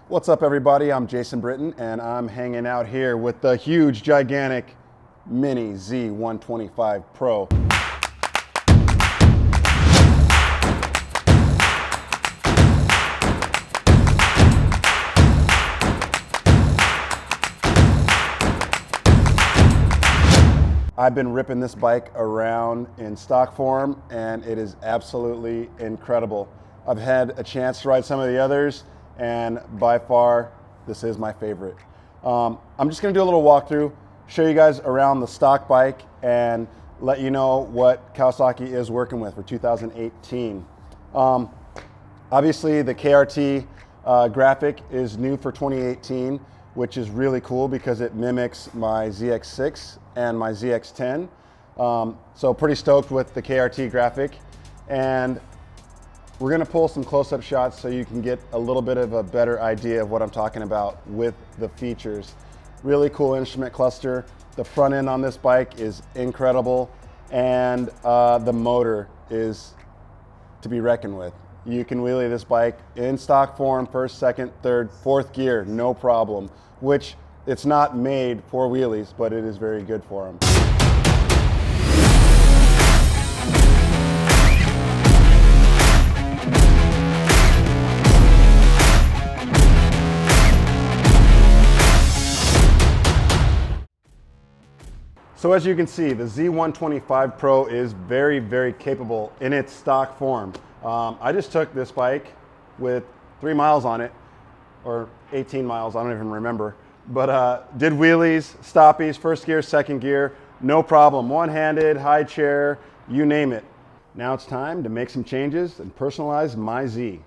What's up, everybody? I'm Jason Britton, and I'm hanging out here with the huge, gigantic mini Z125 Pro. I've been ripping this bike around in stock form, and it is absolutely incredible. I've had a chance to ride some of the others, and by far, this is my favorite. I'm just gonna do a little walkthrough, show you guys around the stock bike, and let you know what Kawasaki is working with for 2018. Obviously, the KRT graphic is new for 2018, which is really cool because it mimics my ZX6 and my ZX10. So pretty stoked with the KRT graphic. And we're gonna pull some close-up shots so you can get a little bit of a better idea of what I'm talking about with the features. Really cool instrument cluster. The front end on this bike is incredible, and the motor is to be reckoned with. You can wheelie this bike in stock form, first, second, third, fourth gear, no problem, which it's not made for wheelies, but it is very good for them. So as you can see, the Z125 Pro is very, very capable in its stock form. I just took this bike with 3 miles on it, or 18 miles, I don't even remember. But did wheelies, stoppies, first gear, second gear, no problem. One-handed, high chair, you name it. Now it's time to make some changes and personalize my Z.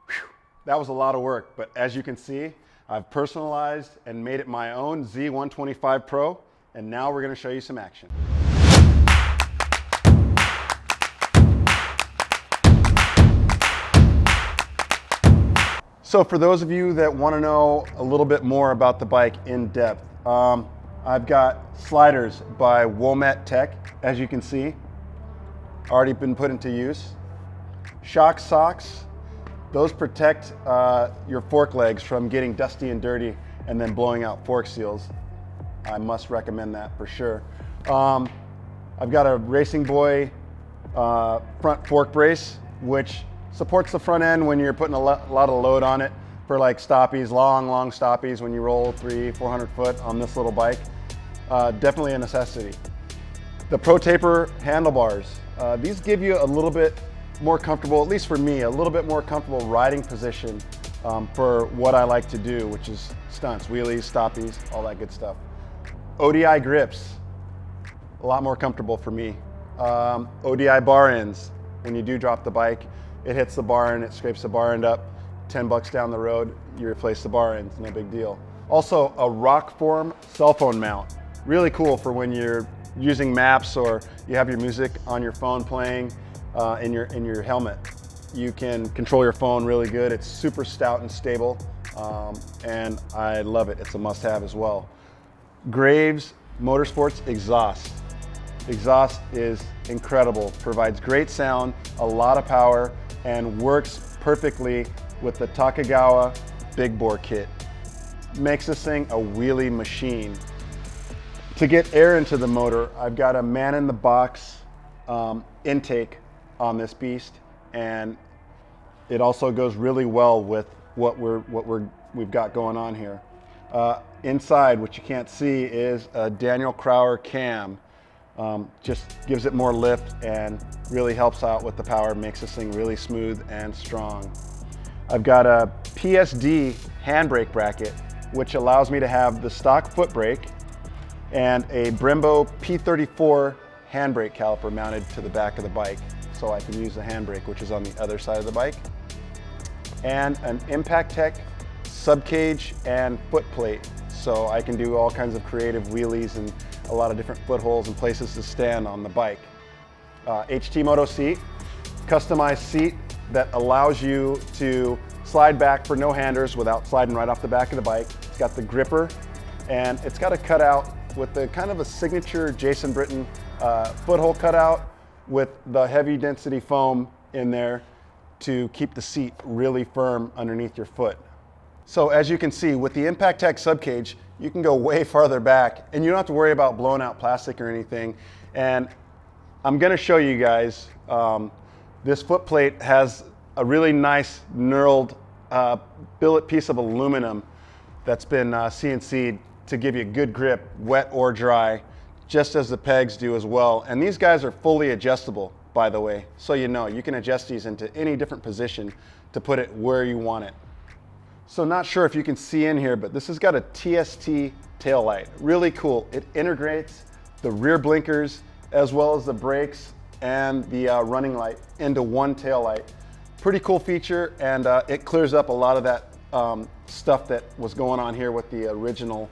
Whew, that was a lot of work, but as you can see, I've personalized and made it my own Z125 Pro. And now we're going to show you some action. So for those of you that want to know a little bit more about the bike in depth, I've got sliders by Womet Tech, as you can see, already been put into use. Shock socks, those protect your fork legs from getting dusty and dirty and then blowing out fork seals. I must recommend that for sure. I've got a Racing Boy front fork brace, which supports the front end when you're putting a lot of load on it for like stoppies, long stoppies when you roll 300-400 foot on this little bike. Definitely a necessity. The Pro Taper handlebars, these give you a little bit more comfortable, at least for me, a little bit more comfortable riding position for what I like to do, which is stunts, wheelies, stoppies, all that good stuff. ODI grips, a lot more comfortable for me. ODI bar ends, when you do drop the bike, it hits the bar end, it scrapes the bar end up. 10 bucks down the road, you replace the bar ends, no big deal. Also, a rock form cell phone mount. Really cool for when you're using maps or you have your music on your phone playing in your helmet. You can control your phone really good. It's super stout and stable, and I love it. It's a must-have as well. Graves Motorsports exhaust. Exhaust is incredible, provides great sound, a lot of power, and works perfectly with the Takagawa big bore kit. Makes this thing a wheelie machine. To get air into the motor, I've got a man-in-the-box intake on this beast, and it also goes really well with what we've got going on here. Inside, what you can't see, is a Daniel Crauer cam. Just gives it more lift and really helps out with the power, makes this thing really smooth and strong. I've got a PSD handbrake bracket, which allows me to have the stock foot brake and a Brembo P34 handbrake caliper mounted to the back of the bike, so I can use the handbrake, which is on the other side of the bike. And an Impact Tech subcage and foot plate, so I can do all kinds of creative wheelies and a lot of different footholds and places to stand on the bike. HT Moto seat, customized seat that allows you to slide back for no-handers without sliding right off the back of the bike. It's got the gripper, and it's got a cutout with the kind of a signature Jason Britton foothole cutout with the heavy density foam in there to keep the seat really firm underneath your foot. So as you can see, with the Impact Tech subcage, you can go way farther back and you don't have to worry about blown out plastic or anything. And I'm gonna show you guys, this foot plate has a really nice knurled billet piece of aluminum that's been CNC'd to give you a good grip, wet or dry, just as the pegs do as well. And these guys are fully adjustable, by the way, so you know, you can adjust these into any different position to put it where you want it. So not sure if you can see in here, but this has got a TST tail light. Really cool. It integrates the rear blinkers as well as the brakes and the running light into one tail light. Pretty cool feature, and it clears up a lot of that stuff that was going on here with the original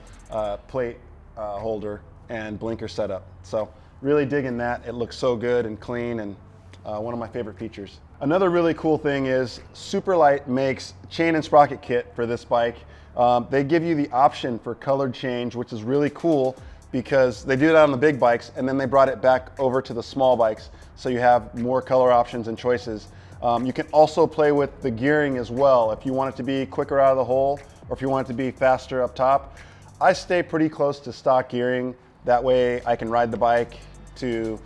plate holder and blinker setup. So really digging that. It looks so good and clean, and one of my favorite features. Another really cool thing is Superlight makes chain and sprocket kit for this bike. They give you the option for colored change, which is really cool because they do that on the big bikes, and then they brought it back over to the small bikes, so you have more color options and choices. You can also play with the gearing as well. If you want it to be quicker out of the hole, or if you want it to be faster up top. I stay pretty close to stock gearing. That way I can ride the bike to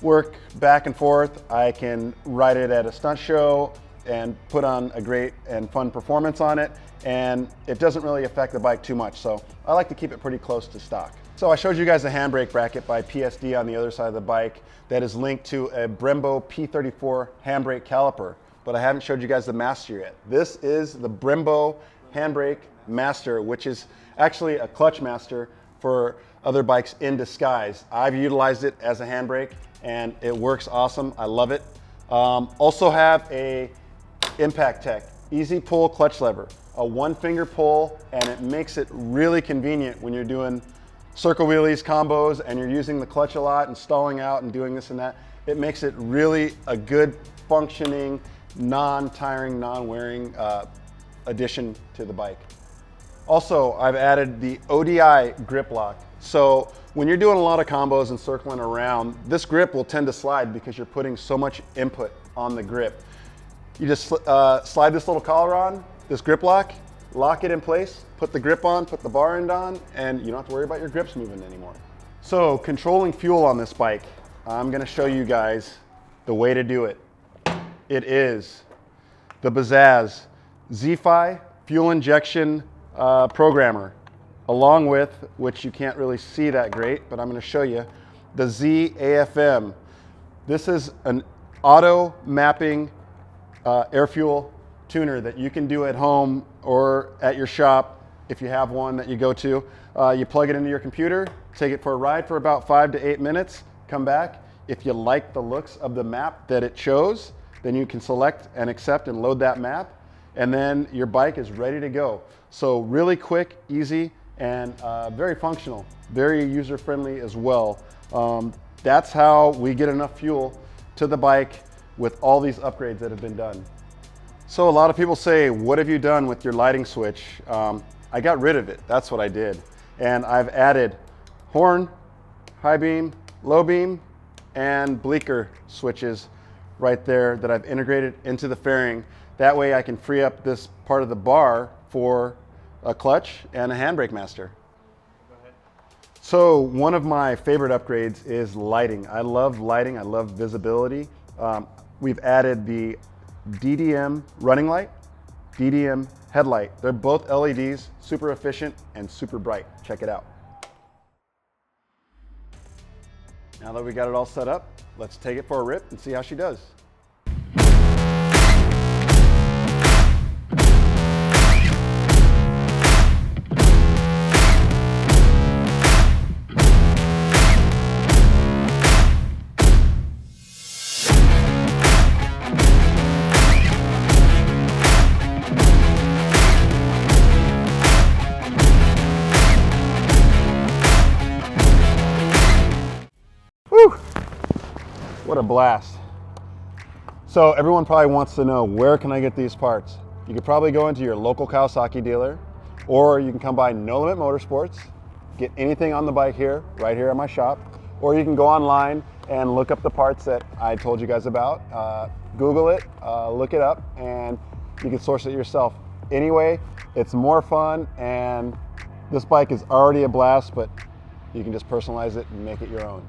work back and forth. I can ride it at a stunt show and put on a great and fun performance on it, and it doesn't really affect the bike too much. So I like to keep it pretty close to stock. So I showed you guys a handbrake bracket by PSD on the other side of the bike that is linked to a Brembo P34 handbrake caliper, but I haven't showed you guys the Master yet. This is the Brembo handbrake Master, which is actually a clutch master for other bikes in disguise. I've utilized it as a handbrake and it works awesome. I love it. Also have a Impact Tech easy pull clutch lever, a one finger pull, and it makes it really convenient when you're doing circle wheelies, combos, and you're using the clutch a lot and stalling out and doing this and that. It makes it really a good functioning, non-tiring, non-wearing addition to the bike. Also, I've added the ODI grip lock. So when you're doing a lot of combos and circling around, this grip will tend to slide because you're putting so much input on the grip. You just slide this little collar on, this grip lock it in place, put the grip on, put the bar end on, and you don't have to worry about your grips moving anymore. So controlling fuel on this bike, I'm gonna show you guys the way to do it. It is the Bazaz Z125 fuel injection programmer, along with, which you can't really see that great, but I'm going to show you, the ZAFM. This is an auto mapping air fuel tuner that you can do at home or at your shop if you have one that you go to. You plug it into your computer, take it for a ride for about 5 to 8 minutes, come back. If you like the looks of the map that it shows, then you can select and accept and load that map, and then your bike is ready to go. So really quick, easy, and very functional, very user-friendly as well. That's how we get enough fuel to the bike with all these upgrades that have been done. So a lot of people say, what have you done with your lighting switch? I got rid of it, that's what I did. And I've added horn, high beam, low beam, and blinker switches right there that I've integrated into the fairing. That way I can free up this part of the bar for a clutch and a handbrake master. Go ahead. So one of my favorite upgrades is lighting. I love lighting, I love visibility. We've added the DDM running light, DDM headlight. They're both LEDs, super efficient and super bright. Check it out. Now that we got it all set up, let's take it for a rip and see how she does. What a blast. So everyone probably wants to know, where can I get these parts? You could probably go into your local Kawasaki dealer, or you can come by No Limit Motorsports, get anything on the bike here, right here at my shop, or you can go online and look up the parts that I told you guys about. Google it, look it up, and you can source it yourself. Anyway, It's more fun, and this bike is already a blast, but you can just personalize it and make it your own.